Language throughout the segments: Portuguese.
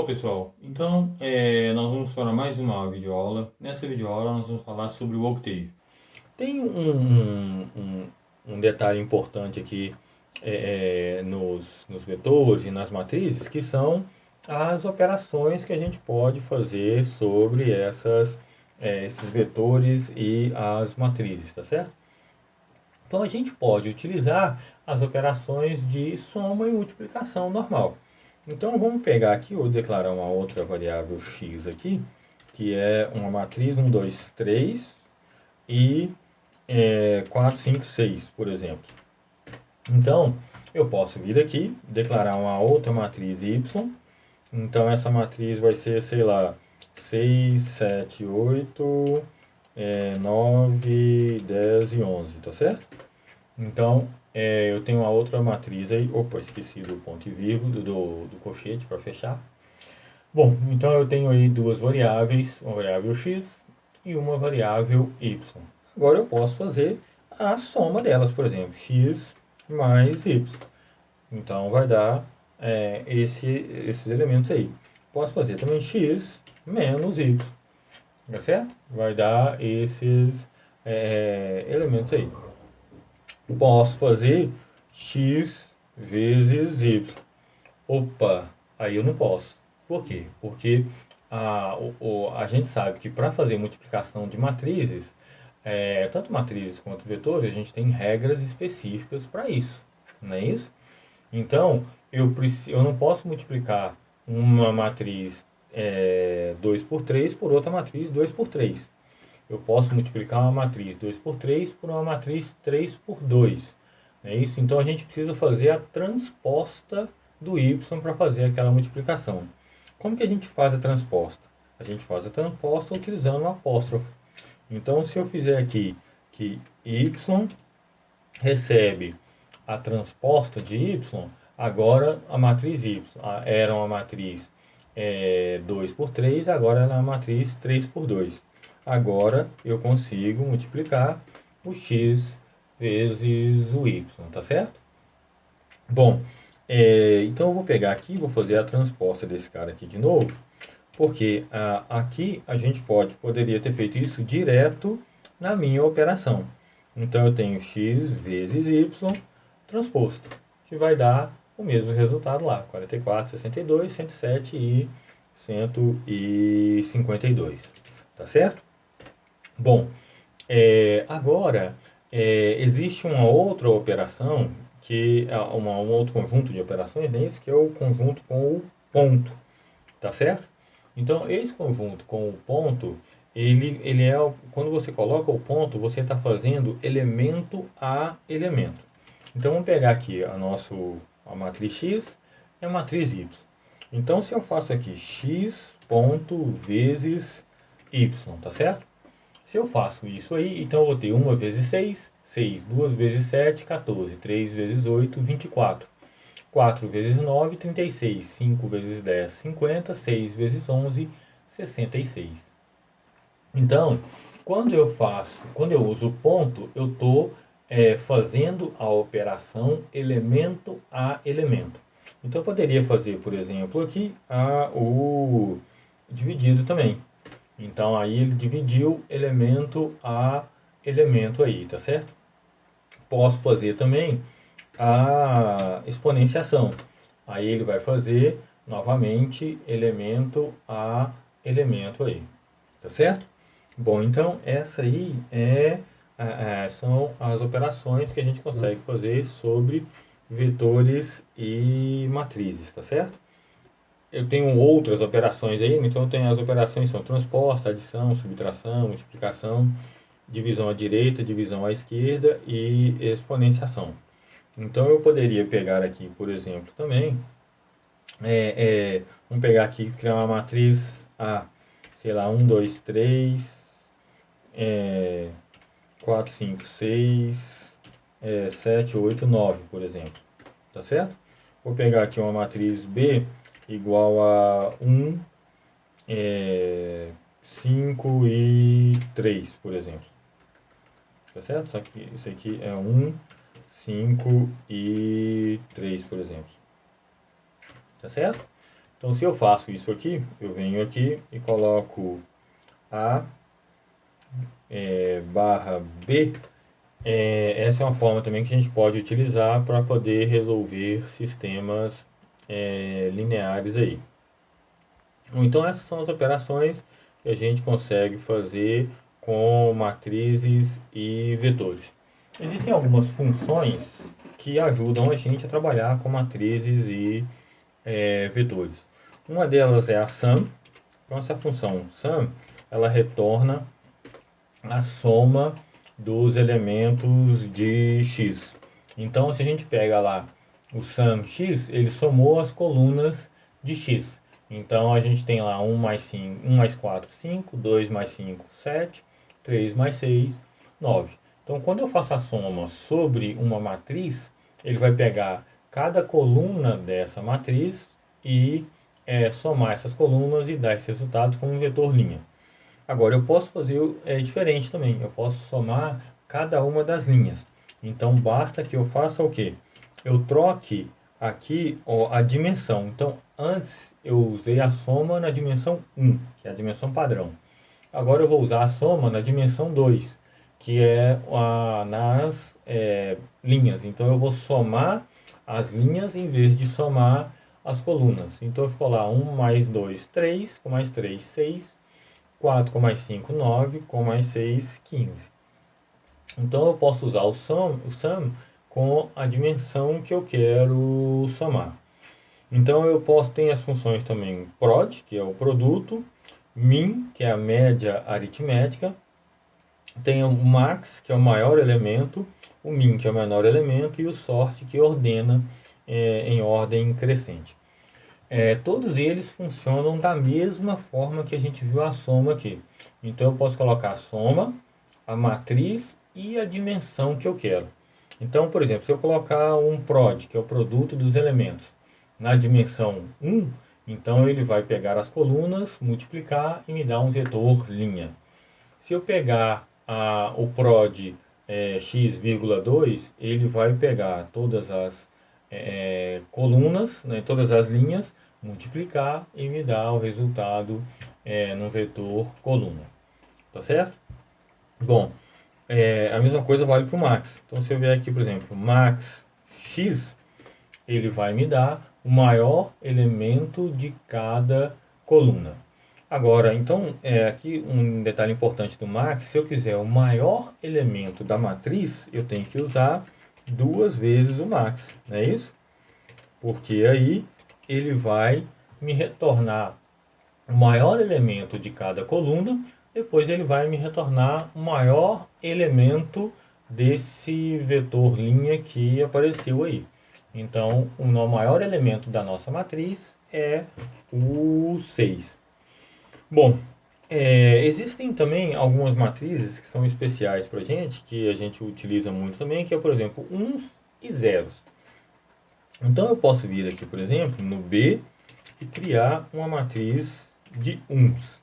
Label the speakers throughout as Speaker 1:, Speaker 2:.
Speaker 1: pessoal, então nós vamos para mais uma videoaula. Nessa videoaula nós vamos falar sobre o Octave. Tem um detalhe importante aqui nos vetores e nas matrizes, que são as operações que a gente pode fazer sobre esses vetores e as matrizes, tá certo? Então a gente pode utilizar as operações de soma e multiplicação normal. Então vamos pegar aqui, vou declarar uma outra variável x aqui, que é uma matriz 1, 2, 3 e 4, 5, 6, por exemplo. Então eu posso vir aqui, declarar uma outra matriz y. Então essa matriz vai ser, sei lá, 6, 7, 8, 9, 10 e 11, tá certo? Então, eu tenho uma outra matriz aí. Opa, esqueci do ponto e vírgula, do colchete para fechar. Bom, então eu tenho aí duas variáveis, uma variável x e uma variável y. Agora eu posso fazer a soma delas, por exemplo, x mais y. Então vai dar esses elementos aí. Posso fazer também x menos y, tá certo? Vai dar esses elementos aí. Posso fazer x vezes y. Opa, aí eu não posso. Por quê? Porque a gente sabe que para fazer multiplicação de matrizes, tanto matrizes quanto vetores, a gente tem regras específicas para isso, não é isso? Então, eu não posso multiplicar uma matriz 2 por 3 por outra matriz 2 por 3. Eu posso multiplicar uma matriz 2 por 3 por uma matriz 3 por 2. É isso? Então a gente precisa fazer a transposta do y para fazer aquela multiplicação. Como que a gente faz a transposta? A gente faz a transposta utilizando o apóstrofo. Então se eu fizer aqui que y recebe a transposta de y, agora a matriz y era uma matriz 2 por 3, agora ela é uma matriz 3 por 2. Agora eu consigo multiplicar o x vezes o y, tá certo? Bom, então eu vou pegar aqui, vou fazer a transposta desse cara aqui de novo, porque aqui a gente poderia ter feito isso direto na minha operação. Então eu tenho x vezes y transposto, que vai dar o mesmo resultado lá, 44, 62, 107 e 152, tá certo? Bom, agora existe uma outra operação, que é um outro conjunto de operações, né, esse que é o conjunto com o ponto, tá certo? Então, esse conjunto com o ponto, ele é, quando você coloca o ponto, você está fazendo elemento a elemento. Então, vamos pegar aqui a matriz x e a matriz y. Então, se eu faço aqui x ponto vezes y, tá certo? Se eu faço isso aí, então eu vou ter 1 vezes 6, 6, 2 vezes 7, 14, 3 vezes 8, 24. 4 vezes 9, 36. 5 vezes 10, 50. 6 vezes 11, 66. Então, quando eu uso ponto, eu estou fazendo a operação elemento a elemento. Então, eu poderia fazer, por exemplo, aqui o dividido também. Então, aí ele dividiu elemento a elemento aí, tá certo? Posso fazer também a exponenciação. Aí ele vai fazer novamente elemento a elemento aí, tá certo? Bom, então essa aí são as operações que a gente consegue fazer sobre vetores e matrizes, tá certo? Eu tenho outras operações aí, então eu tenho as operações são transposta, adição, subtração, multiplicação, divisão à direita, divisão à esquerda e exponenciação. Então eu poderia pegar aqui, por exemplo, também, vamos pegar aqui, criar uma matriz A, sei lá, 1, 2, 3, 4, 5, 6, 7, 8, 9, por exemplo, tá certo? Vou pegar aqui uma matriz B igual a 1, 5 e 3, por exemplo, tá certo? Só que isso aqui é 1, 5 e 3, por exemplo. Tá certo? Então, se eu faço isso aqui, eu venho aqui e coloco A barra B. Essa é uma forma também que a gente pode utilizar para poder resolver sistemas lineares aí. Então, essas são as operações que a gente consegue fazer com matrizes e vetores. Existem algumas funções que ajudam a gente a trabalhar com matrizes e vetores. Uma delas é a sum. Então, essa função sum, ela retorna a soma dos elementos de x. Então, se a gente pega lá o sum x, ele somou as colunas de x. Então, a gente tem lá 1 mais 5, 1 mais 4, 5, 2 mais 5, 7, 3 mais 6, 9. Então, quando eu faço a soma sobre uma matriz, ele vai pegar cada coluna dessa matriz e somar essas colunas e dar esse resultado como um vetor linha. Agora, eu posso fazer diferente também. Eu posso somar cada uma das linhas. Então, basta que eu faça o quê? Eu troque aqui a dimensão. Então, antes eu usei a soma na dimensão 1, que é a dimensão padrão. Agora eu vou usar a soma na dimensão 2, que é nas linhas. Então, eu vou somar as linhas em vez de somar as colunas. Então, ficou lá 1 mais 2, 3, com mais 3, 6. 4 com mais 5, 9, com mais 6, 15. Então, eu posso usar o sum com a dimensão que eu quero somar. Então, eu posso ter as funções também prod, que é o produto, min, que é a média aritmética, tem o max, que é o maior elemento, o min, que é o menor elemento, e o sort, que ordena em ordem crescente. Todos eles funcionam da mesma forma que a gente viu a soma aqui. Então, eu posso colocar a soma, a matriz e a dimensão que eu quero. Então, por exemplo, se eu colocar um prod, que é o produto dos elementos, na dimensão 1, então ele vai pegar as colunas, multiplicar e me dar um vetor linha. Se eu pegar o prod x,2, ele vai pegar todas as colunas, né, todas as linhas, multiplicar e me dar o resultado no vetor coluna. Tá certo? Bom, a mesma coisa vale para o max. Então, se eu vier aqui, por exemplo, max x, ele vai me dar o maior elemento de cada coluna. Agora, então, aqui um detalhe importante do max: se eu quiser o maior elemento da matriz, eu tenho que usar 2 vezes o max, não é isso? Porque aí ele vai me retornar o maior elemento de cada coluna, depois ele vai me retornar o maior elemento desse vetor linha que apareceu aí. Então, o maior elemento da nossa matriz é o 6. Bom, existem também algumas matrizes que são especiais para a gente, que a gente utiliza muito também, que é, por exemplo, uns e zeros. Então, eu posso vir aqui, por exemplo, no B e criar uma matriz de uns.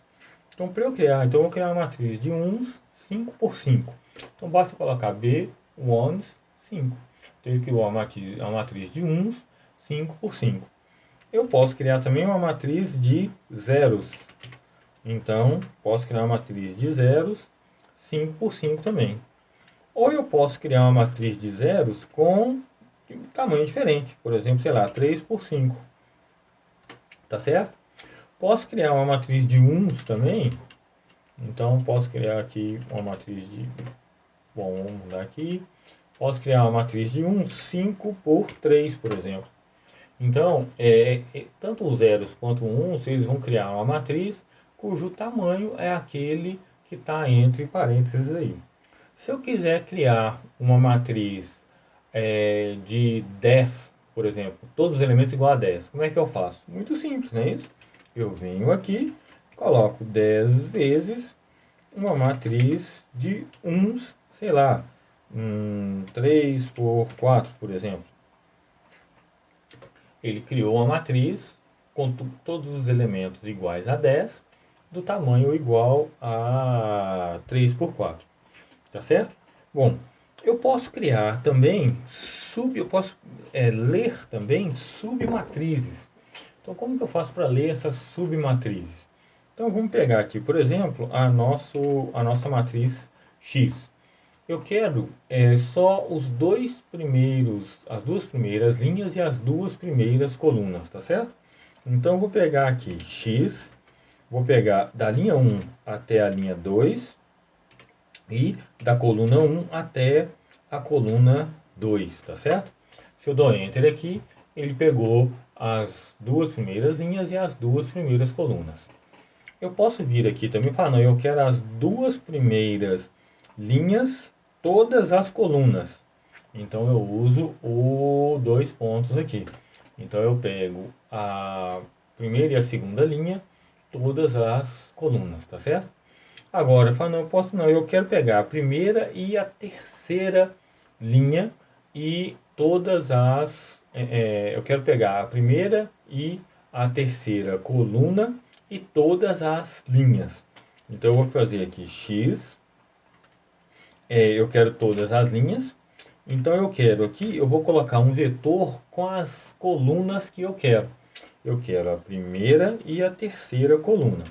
Speaker 1: Então, para eu criar, eu vou criar uma matriz de uns 5 por 5. Então, basta colocar B, ones, 5. Então, eu crio uma matriz de uns 5 por 5. Eu posso criar também uma matriz de zeros. Então, posso criar uma matriz de zeros 5 por 5 também. Ou eu posso criar uma matriz de zeros com tamanho diferente. Por exemplo, sei lá, 3 por 5. Tá certo? Posso criar uma matriz de uns também. Então, posso criar aqui uma matriz de... Bom, vamos mudar aqui. Posso criar uma matriz de uns 5 por 3, por exemplo. Então, tanto os zeros quanto o uns, eles vão criar uma matriz cujo tamanho é aquele que está entre parênteses aí. Se eu quiser criar uma matriz de 10, por exemplo, todos os elementos igual a 10, como é que eu faço? Muito simples, não é isso? Eu venho aqui, coloco 10 vezes uma matriz de uns, sei lá, 3 por 4, por exemplo. Ele criou uma matriz com todos os elementos iguais a 10, do tamanho igual a 3 por 4. Tá certo? Bom, eu posso criar também, eu posso ler também submatrizes. Então, como que eu faço para ler essas submatrizes? Então, vamos pegar aqui, por exemplo, a nossa matriz X. Eu quero só as duas primeiras linhas e as duas primeiras colunas, tá certo? Então, eu vou pegar aqui X, vou pegar da linha 1 até a linha 2 e da coluna 1 até a coluna 2, tá certo? Se eu dou Enter aqui, ele pegou as duas primeiras linhas e as duas primeiras colunas. Eu posso vir aqui também e falar, não, eu quero as duas primeiras linhas, todas as colunas. Então eu uso o dois pontos aqui. Então eu pego a primeira e a segunda linha, todas as colunas, tá certo? Agora, eu falo, não, eu posso não, eu quero pegar a primeira e a terceira linha e todas eu quero pegar a primeira e a terceira coluna e todas as linhas. Então, eu vou fazer aqui X, eu quero todas as linhas. Então, eu quero aqui, eu vou colocar um vetor com as colunas que eu quero. Eu quero a primeira e a terceira coluna.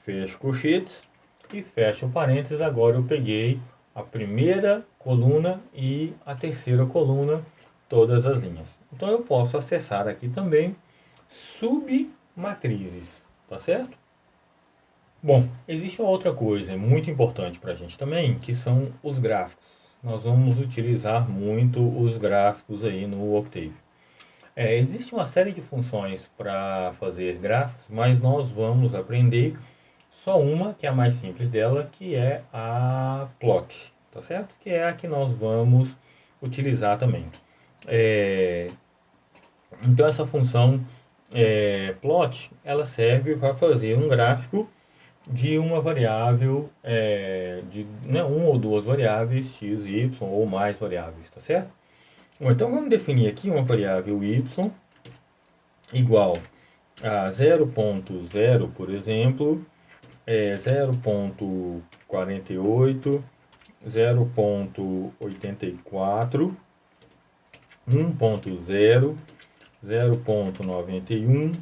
Speaker 1: Fecho colchetes e fecho parênteses. Agora eu peguei a primeira coluna e a terceira coluna, todas as linhas. Então eu posso acessar aqui também submatrizes, tá certo? Bom, existe uma outra coisa muito importante para a gente também, que são os gráficos. Nós vamos utilizar muito os gráficos aí no Octave. Existe uma série de funções para fazer gráficos, mas nós vamos aprender só uma, que é a mais simples dela, que é a plot, tá certo? Que é a que nós vamos utilizar também. Então essa função plot, ela serve para fazer um gráfico de uma variável, uma ou duas variáveis, x, y, ou mais variáveis, tá certo? Bom, então vamos definir aqui uma variável y igual a 0,0, por exemplo, 0,48, 0,84, 1,0, 0,91,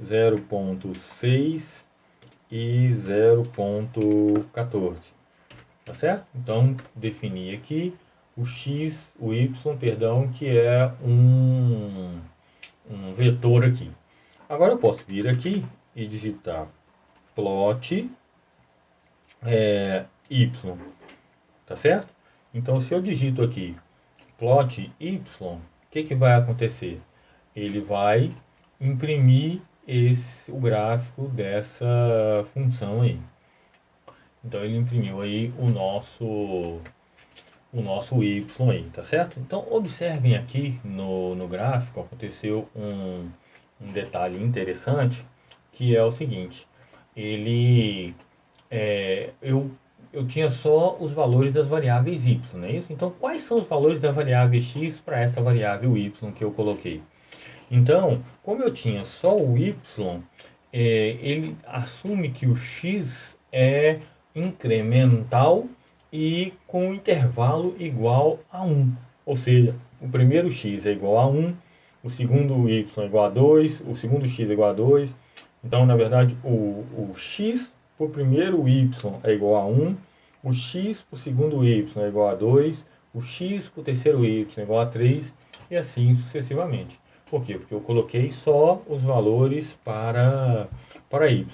Speaker 1: 0,6 e 0,14, tá certo? Então, definir aqui o x, o y, perdão, que é um vetor aqui. Agora eu posso vir aqui e digitar plot y, tá certo? Então, se eu digito aqui plot y, o que vai acontecer? Ele vai imprimir o gráfico dessa função aí. Então, ele imprimiu aí o nosso y aí, tá certo? Então, observem aqui no gráfico, aconteceu um detalhe interessante, que é o seguinte, eu tinha só os valores das variáveis y, não é isso? Então, quais são os valores da variável x para essa variável y que eu coloquei? Então, como eu tinha só o y, ele assume que o x é incremental e com intervalo igual a 1. Ou seja, o primeiro x é igual a 1, o segundo y é igual a 2, o segundo x é igual a 2. Então, na verdade, o x para o primeiro y é igual a 1, o x para o segundo y é igual a 2, o x para o terceiro y é igual a 3, e assim sucessivamente. Por quê? Porque eu coloquei só os valores para y.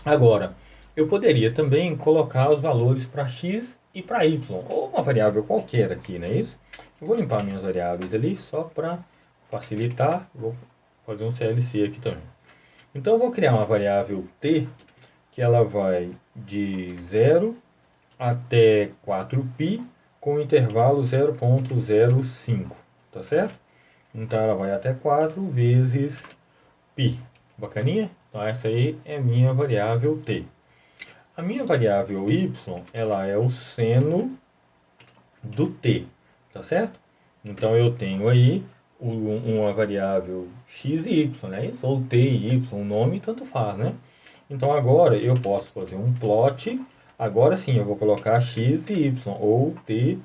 Speaker 1: Agora, eu poderia também colocar os valores para x e para y, ou uma variável qualquer aqui, não é isso? Eu vou limpar minhas variáveis ali, só para facilitar. Vou fazer um CLC aqui também. Então, eu vou criar uma variável t, que ela vai de 0 até 4π, com intervalo 0,05, tá certo? Então, ela vai até 4 vezes π. Bacaninha? Então, essa aí é minha variável t. A minha variável y, ela é o seno do t, tá certo? Então, eu tenho aí uma variável x e y, né? Isso, ou t e y, o nome tanto faz, né? Então, agora eu posso fazer um plot. Agora sim, eu vou colocar x e y, ou t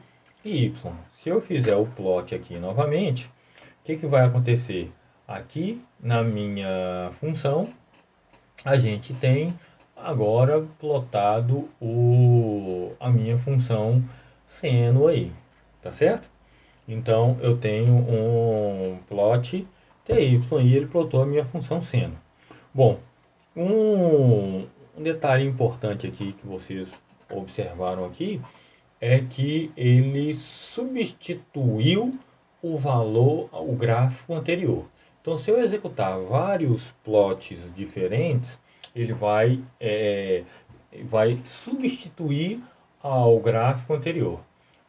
Speaker 1: e y. Se eu fizer o plot aqui novamente, o que vai acontecer? aqui na minha função, a gente tem agora plotado a minha função seno aí, tá certo? Então, eu tenho um plot TY e ele plotou a minha função seno. Bom, um detalhe importante aqui que vocês observaram aqui é que ele substituiu o valor, o gráfico anterior. Então, se eu executar vários plots diferentes, ele vai substituir ao gráfico anterior,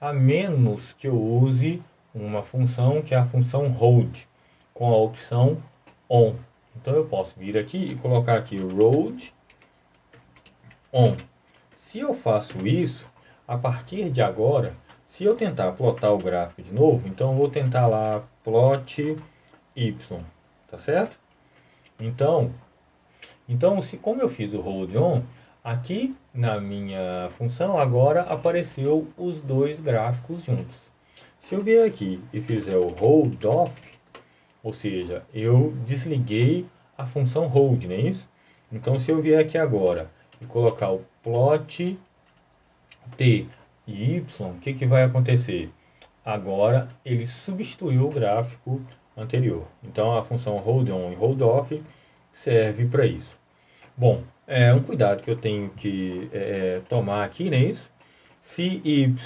Speaker 1: a menos que eu use uma função que é a função hold, com a opção on. Então, eu posso vir aqui e colocar aqui hold on. Se eu faço isso, a partir de agora, se eu tentar plotar o gráfico de novo, então eu vou tentar lá plot y, tá certo? Então, se como eu fiz o hold on, aqui na minha função agora apareceu os dois gráficos juntos. Se eu vier aqui e fizer o hold off, ou seja, eu desliguei a função hold, não é isso? Então, se eu vier aqui agora e colocar o plot t e y, o que vai acontecer? Agora ele substituiu o gráfico anterior. Então a função hold on e hold off serve para isso. Bom, um cuidado que eu tenho que tomar aqui, não é isso? Se y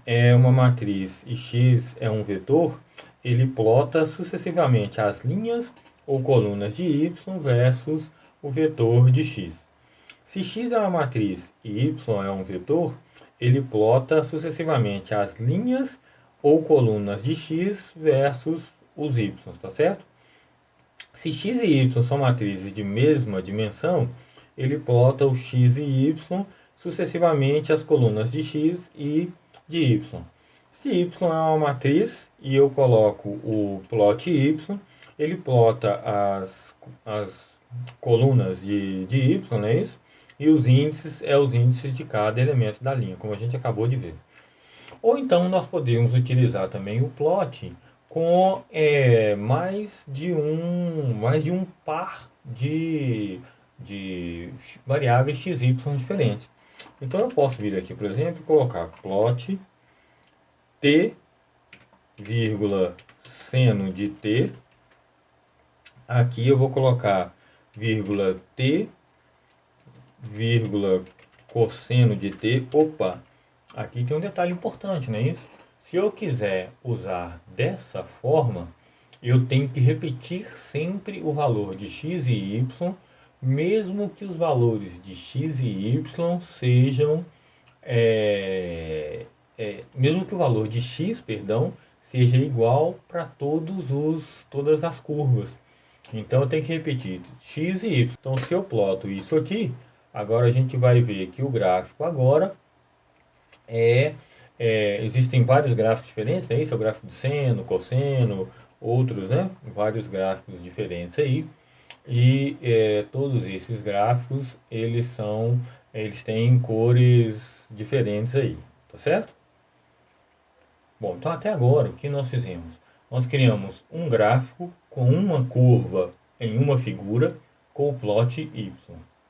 Speaker 1: é uma matriz e x é um vetor, ele plota sucessivamente as linhas ou colunas de y versus o vetor de x. Se x é uma matriz e y é um vetor, ele plota sucessivamente as linhas ou colunas de x versus os y, tá certo? Se x e y são matrizes de mesma dimensão, ele plota o x e y sucessivamente as colunas de x e de y. Se y é uma matriz e eu coloco o plot y, ele plota as colunas de y, não é isso? E os índices os índices de cada elemento da linha, como a gente acabou de ver. Ou então nós podemos utilizar também o plot com mais de um par de variáveis x, y diferentes. Então eu posso vir aqui, por exemplo, e colocar plot t, vírgula, seno de t. Aqui eu vou colocar vírgula t, vírgula, cosseno de t. Opa, aqui tem um detalhe importante, não é isso? Se eu quiser usar dessa forma, eu tenho que repetir sempre o valor de x e y, mesmo que os valores de x e y sejam, mesmo que o valor de x, perdão, seja igual para todas as curvas. Então eu tenho que repetir x e y. Então se eu ploto isso aqui, agora a gente vai ver que o gráfico agora existem vários gráficos diferentes, né? Esse é o gráfico do seno, cosseno, outros, né? Vários gráficos diferentes aí. E todos esses gráficos, eles têm cores diferentes aí, tá certo? Bom, então até agora, o que nós fizemos? Nós criamos um gráfico com uma curva em uma figura com o plot y.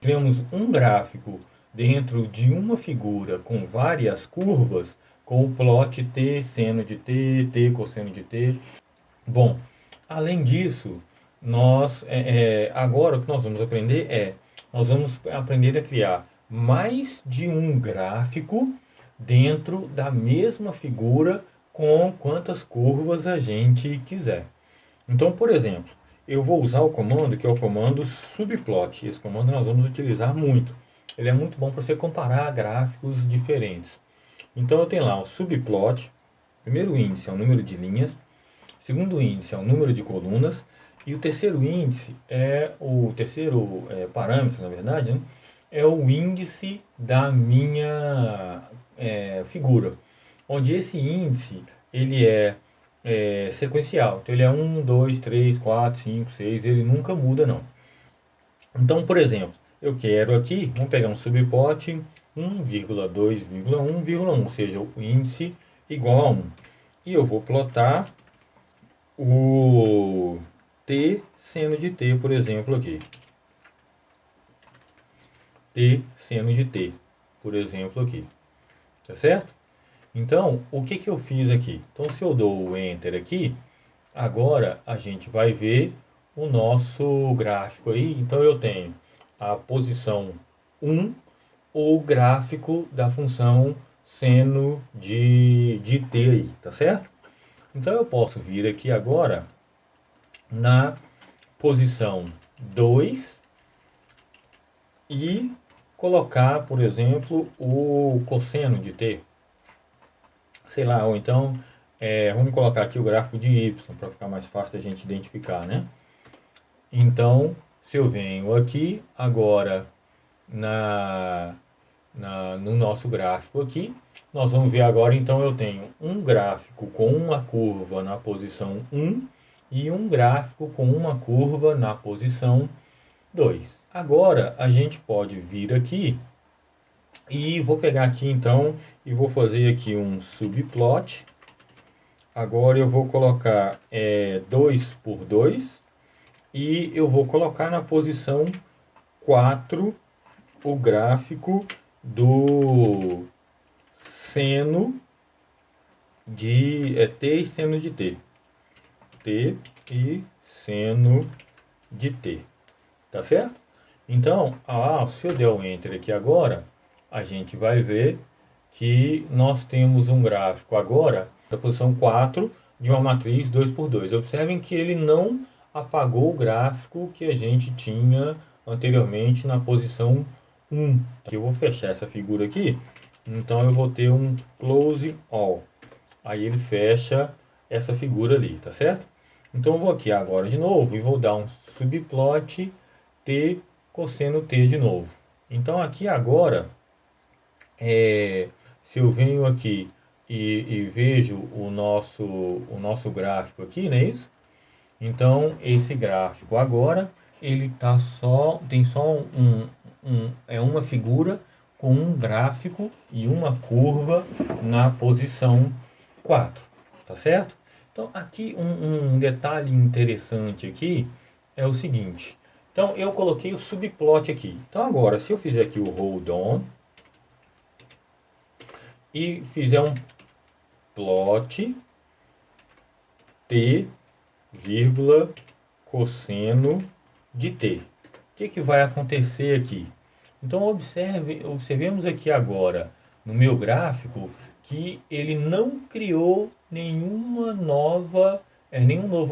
Speaker 1: Criamos um gráfico dentro de uma figura com várias curvas com o plot t, seno de t, t, cosseno de t. Bom, além disso, agora o que nós vamos aprender a criar mais de um gráfico dentro da mesma figura com quantas curvas a gente quiser. Então, por exemplo, eu vou usar o comando que é o comando subplot. Esse comando nós vamos utilizar muito. Ele é muito bom para você comparar gráficos diferentes. Então eu tenho lá o subplot. Primeiro índice é o número de linhas. Segundo índice é o número de colunas. E o terceiro índice parâmetro, na verdade, né, é o índice da minha figura. Onde esse índice ele é sequencial. Então ele é 1, 2, 3, 4, 5, 6. Ele nunca muda, não. Então, por exemplo, eu quero aqui, vamos pegar um subplot 1,2,1,1, ou seja, o índice igual a 1. E eu vou plotar o t seno de t, por exemplo, aqui. T seno de t, por exemplo, aqui. Tá certo? Então, o que que eu fiz aqui? Então, se eu dou o Enter aqui, agora a gente vai ver o nosso gráfico aí. Então, eu tenho a posição 1, o gráfico da função seno de t aí, tá certo? Então, eu posso vir aqui agora na posição 2 e colocar, por exemplo, o cosseno de t. Sei lá, ou então, vamos colocar aqui o gráfico de y, para ficar mais fácil da gente identificar, né? Então, se eu venho aqui, agora, no nosso gráfico aqui, nós vamos ver agora, então, eu tenho um gráfico com uma curva na posição 1 e um gráfico com uma curva na posição 2. Agora, a gente pode vir aqui e vou pegar aqui, então, e vou fazer aqui um subplot. Agora eu vou colocar 2 por 2 e eu vou colocar na posição 4 o gráfico do seno de t e seno de t. T e seno de t. Tá certo? Então, se eu der o Enter aqui agora, a gente vai ver que nós temos um gráfico agora da posição 4 de uma matriz 2 por 2. Observem que ele não apagou o gráfico que a gente tinha anteriormente na posição 1. Aqui eu vou fechar essa figura aqui, então eu vou ter um Close All. Aí ele fecha essa figura ali, tá certo? Então eu vou aqui agora de novo e vou dar um subplot t cosseno t de novo. Então aqui agora, se eu venho aqui e vejo o nosso gráfico aqui, não é isso? Então esse gráfico agora ele tem só uma figura com um gráfico e uma curva na posição 4, tá certo? Então aqui um detalhe interessante aqui é o seguinte. Então eu coloquei o subplot aqui. Então agora, se eu fizer aqui o hold on e fizer um plot t, vírgula, cosseno de t, o que vai acontecer aqui? Então observemos aqui agora no meu gráfico que ele não criou nenhum novo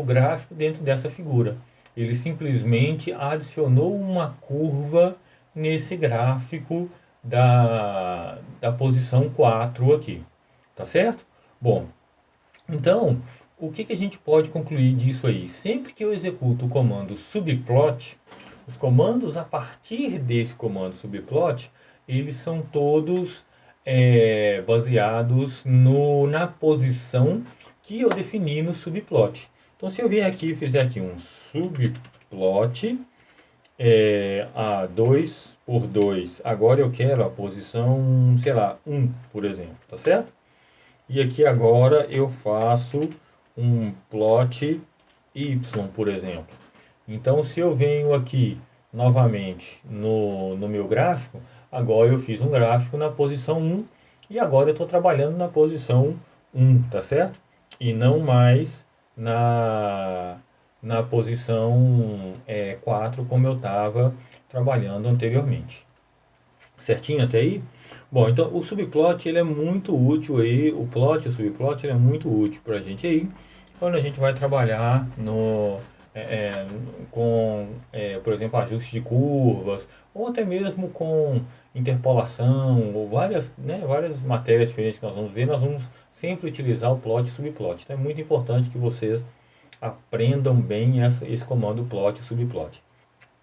Speaker 1: gráfico dentro dessa figura. Ele simplesmente adicionou uma curva nesse gráfico da posição 4 aqui, tá certo? Bom, então, o que a gente pode concluir disso aí? Sempre que eu executo o comando subplot, os comandos a partir desse comando subplot, eles são todos baseados na posição que eu defini no subplot. Então, se eu vier aqui e fizer aqui um subplot a 2 por 2, agora eu quero a posição, sei lá, 1, por exemplo, tá certo? E aqui agora eu faço um plot y, por exemplo. Então, se eu venho aqui novamente no meu gráfico, agora eu fiz um gráfico na posição 1 e agora eu estou trabalhando na posição 1, tá certo? E não mais na posição 4, como eu estava trabalhando anteriormente. Certinho até aí? Bom, então o subplot ele é muito útil aí, o subplot ele é muito útil para a gente aí, quando a gente vai trabalhar por exemplo, ajuste de curvas, ou até mesmo com interpolação, ou várias matérias diferentes que nós vamos ver, nós vamos sempre utilizar o plot e subplot. Então é muito importante que vocês aprendam bem esse comando plot e subplot.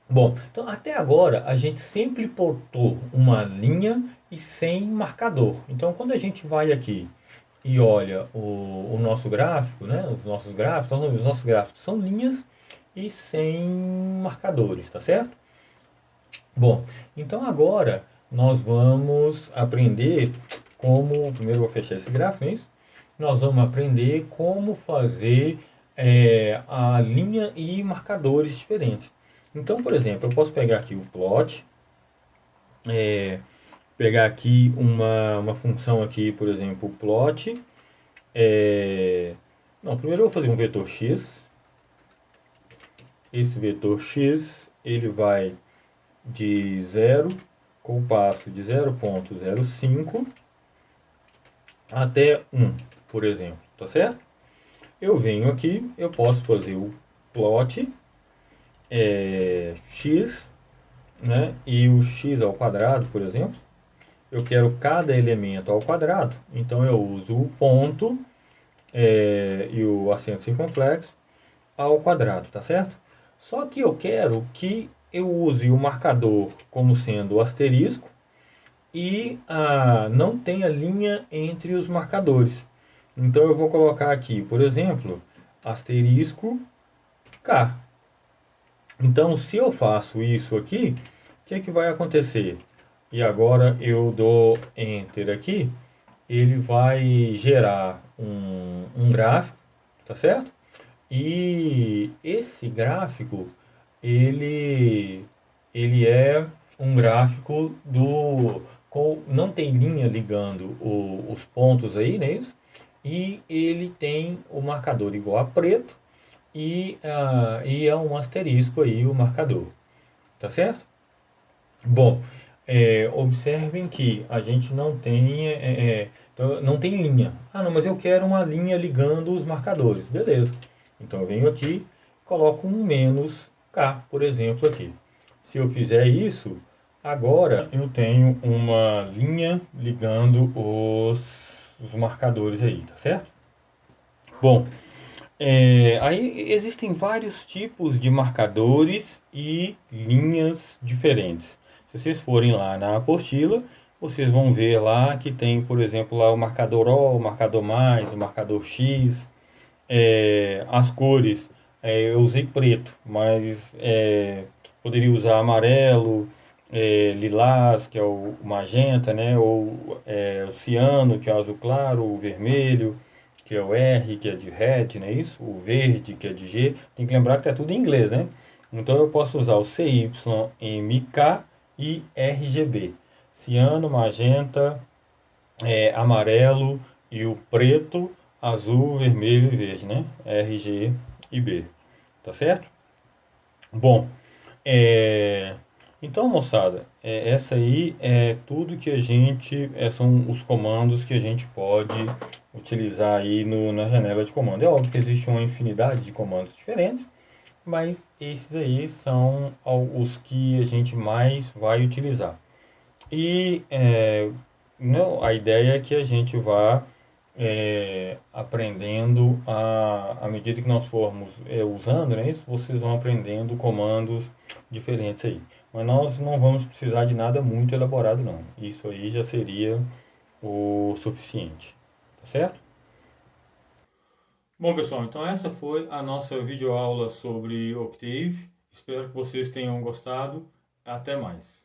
Speaker 1: Bom, então até agora a gente sempre portou uma linha e sem marcador. Então quando a gente vai aqui e olha o nosso gráfico, né, os nossos gráficos são linhas e sem marcadores, tá certo? Bom, então agora nós vamos aprender como, primeiro eu vou fechar esse gráfico, não é isso? Nós vamos aprender como fazer a linha e marcadores diferentes. Então, por exemplo, eu posso pegar aqui o plot, é, pegar aqui uma função aqui, por exemplo, o plot. Não, primeiro eu vou fazer um vetor x. Esse vetor x, ele vai de 0, com o passo de 0,05 até 1, por exemplo, tá certo? Eu venho aqui, eu posso fazer o plot x, né, e o x ao quadrado, por exemplo. Eu quero cada elemento ao quadrado, então eu uso o ponto e o acento circunflexo ao quadrado, tá certo? Só que eu quero que eu use o marcador como sendo o asterisco e não tenha linha entre os marcadores. Então eu vou colocar aqui, por exemplo, asterisco K. Então, se eu faço isso aqui, o que é que vai acontecer? E agora eu dou Enter aqui, ele vai gerar um gráfico, tá certo? E esse gráfico, ele, ele é um gráfico não tem linha ligando os pontos aí, não é isso? E ele tem o marcador igual a preto e é um asterisco aí o marcador, tá certo? Bom, observem que a gente não tem, então, não tem linha. Ah, não, mas eu quero uma linha ligando os marcadores. Beleza. Então eu venho aqui, coloco um menos K, por exemplo, aqui. Se eu fizer isso, agora eu tenho uma linha ligando os marcadores aí, tá certo? Bom, aí existem vários tipos de marcadores e linhas diferentes. Se vocês forem lá na apostila, vocês vão ver lá que tem, por exemplo, lá o marcador O, o marcador mais, o marcador X, as cores. Eu usei preto, mas poderia usar amarelo, lilás, que é o magenta, né? Ou o ciano, que é o azul claro, o vermelho, que é o R, que é de red, não é isso? O verde, que é de G. Tem que lembrar que é tudo em inglês, né? Então eu posso usar o CYMK e RGB. Ciano, magenta, amarelo e o preto, azul, vermelho e verde, né? R, G e B. Tá certo? Bom, é, então, moçada, essa aí é tudo que a gente, são os comandos que a gente pode utilizar aí na janela de comando. É óbvio que existe uma infinidade de comandos diferentes, mas esses aí são os que a gente mais vai utilizar. E não, a ideia é que a gente vá aprendendo à medida que nós formos usando, né, isso, vocês vão aprendendo comandos diferentes aí. Mas nós não vamos precisar de nada muito elaborado, não. Isso aí já seria o suficiente, tá certo? Bom, pessoal, então essa foi a nossa videoaula sobre Octave. Espero que vocês tenham gostado. Até mais.